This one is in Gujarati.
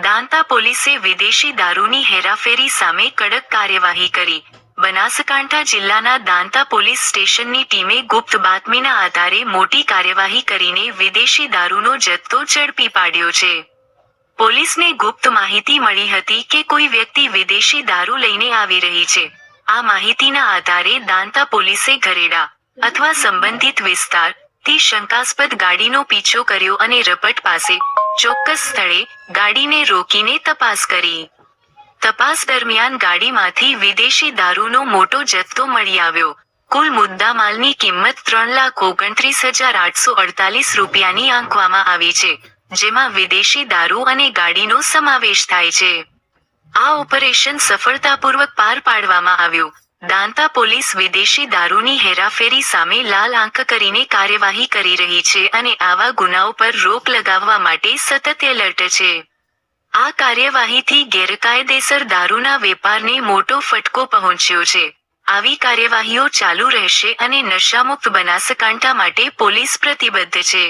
દાંતા પોલીસે વિદેશી દારૂની હેરાફેરી સામે કડક કાર્યવાહી કરી. બનાસકાંઠા જિલ્લાના દાંતા પોલીસ સ્ટેશનની ટીમે ગુપ્ત બાતમીના આધારે મોટી કાર્યવાહી કરીને વિદેશી દારૂનો જથ્થો ઝડપી પાડ્યો છે. પોલીસને ગુપ્ત માહિતી મળી હતી કે કોઈ વ્યક્તિ વિદેશી દારૂ લઈને આવી રહી છે. આ માહિતીના આધારે દાંતા પોલીસે ઘરેડા અથવા સંબંધિત વિસ્તારથી શંકાસ્પદ ગાડીનો પીછો કર્યો અને રપટ પાસે ચોક્કસ સ્થળે ગાડીને રોકીને તપાસ કરી. તપાસ દરમિયાન ગાડીમાંથી વિદેશી દારૂનો મોટો જથ્થો મળી આવ્યો. કુલ મુદ્દામાલની કિંમત 3,29,848 રૂપિયાની આંકવામાં આવી છે, જેમાં વિદેશી દારૂ અને ગાડીનો સમાવેશ થાય છે. આ ઓપરેશન સફળતાપૂર્વક પાર પાડવામાં આવ્યું. દાંતા પોલીસ વિદેશી દારૂની હેરાફેરી સામે લાલ આંખ કરીને કાર્યવાહી કરી રહી છે અને આવા ગુનાઓ પર રોક લગાવવા માટે સતત એલર્ટ છે. આ કાર્યવાહીથી ગેરકાયદેસર દારૂના વેપારને મોટો ફટકો પહોંચ્યો છે. આવી કાર્યવાહીઓ ચાલુ રહેશે અને નશામુક્ત બનાસકાંઠા માટે પોલીસ પ્રતિબદ્ધ છે.